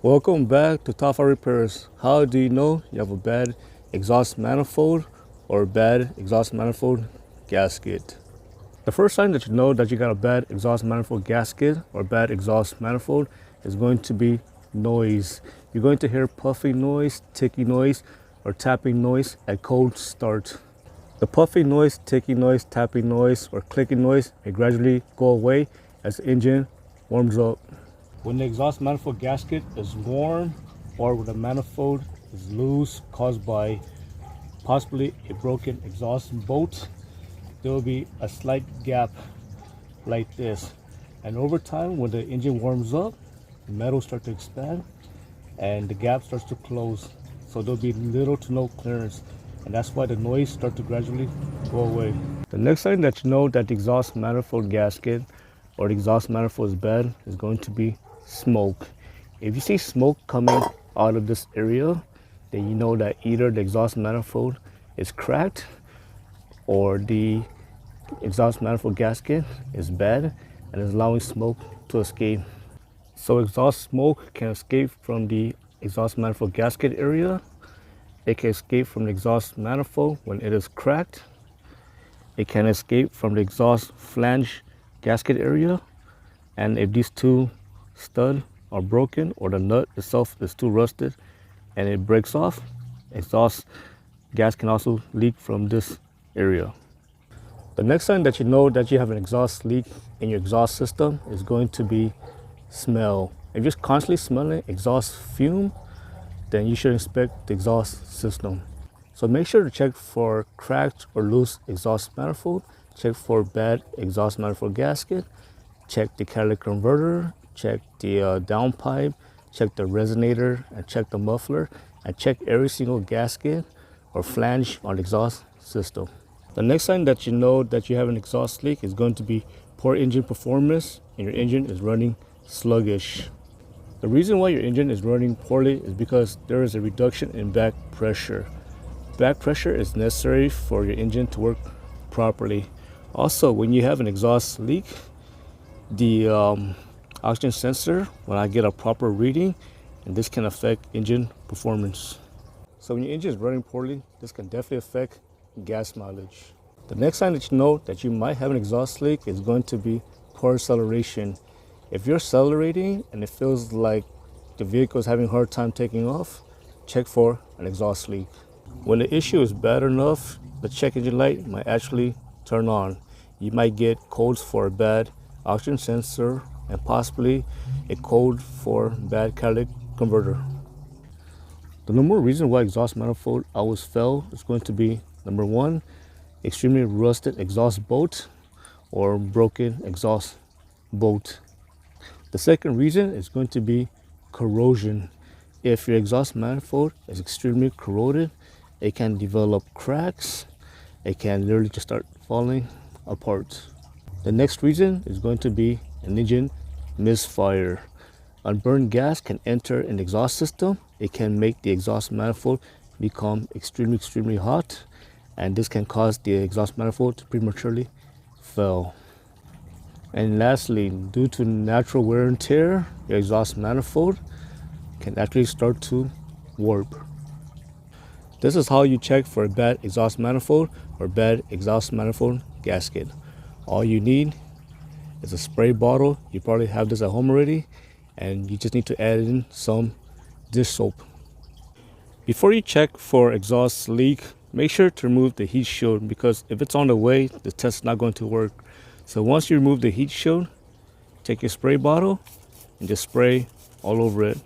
Welcome back to Top 5 Repairs. How do you know you have a bad exhaust manifold or bad exhaust manifold gasket? The first sign that you know that you got a bad exhaust manifold gasket or bad exhaust manifold is going to be noise. You're going to hear puffing noise, ticking noise, or tapping noise at cold start. The puffing noise, ticking noise, tapping noise, or clicking noise may gradually go away as the engine warms up. When the exhaust manifold gasket is warm or when the manifold is loose caused by possibly a broken exhaust bolt, there will be a slight gap like this. And over time, when the engine warms up, the metal starts to expand and the gap starts to close. So there'll be little to no clearance. And that's why the noise starts to gradually go away. The next sign that you know that the exhaust manifold gasket or the exhaust manifold is bad is going to be smoke. If you see smoke coming out of this area, then you know that either the exhaust manifold is cracked or the exhaust manifold gasket is bad and is allowing smoke to escape. So exhaust smoke can escape from the exhaust manifold gasket area. It can escape from the exhaust manifold when it is cracked. It can escape from the exhaust flange gasket area. And if these two studs are broken or the nut itself is too rusted and it breaks off, exhaust gas can also leak from this area. The next sign that you know that you have an exhaust leak in your exhaust system is going to be smell. If you're constantly smelling exhaust fume, then you should inspect the exhaust system. So make sure to check for cracked or loose exhaust manifold, check for bad exhaust manifold gasket, check the catalytic converter, check the downpipe, check the resonator, and check the muffler, and check every single gasket or flange on the exhaust system. The next sign that you know that you have an exhaust leak is going to be poor engine performance and your engine is running sluggish. The reason why your engine is running poorly is because there is a reduction in back pressure. Back pressure is necessary for your engine to work properly. Also, when you have an exhaust leak, the oxygen sensor will not get a proper reading, and this can affect engine performance. So when your engine is running poorly, this can definitely affect gas mileage. The next sign that you know that you might have an exhaust leak is going to be poor acceleration. If you're accelerating and it feels like the vehicle is having a hard time taking off, check for an exhaust leak. When the issue is bad enough, the check engine light might actually turn on. You might get codes for a bad oxygen sensor and possibly a code for bad catalytic converter. The number one reason why exhaust manifold always fail is going to be number one, extremely rusted exhaust bolt or broken exhaust bolt. The second reason is going to be corrosion. If your exhaust manifold is extremely corroded, it can develop cracks. It can literally just start falling apart. The next reason is going to be an engine misfire. Unburned gas can enter an exhaust system. It can make the exhaust manifold become extremely hot, and this can cause the exhaust manifold to prematurely fail. And lastly, due to natural wear and tear, your exhaust manifold can actually start to warp. This is how you check for a bad exhaust manifold or bad exhaust manifold gasket. All you need is a spray bottle. You probably have this at home already, and you just need to add in some dish soap. Before you check for exhaust leak, make sure to remove the heat shield, because if it's on the way, the test is not going to work. So once you remove the heat shield, take your spray bottle and just spray all over it.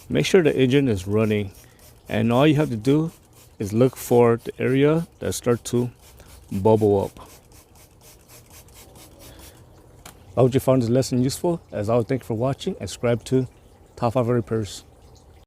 Make sure the engine is running, and all you have to do is look for the area that starts to bubble up. I hope you found this lesson useful. As always, thank you for watching and subscribe to Top 5 Repairs.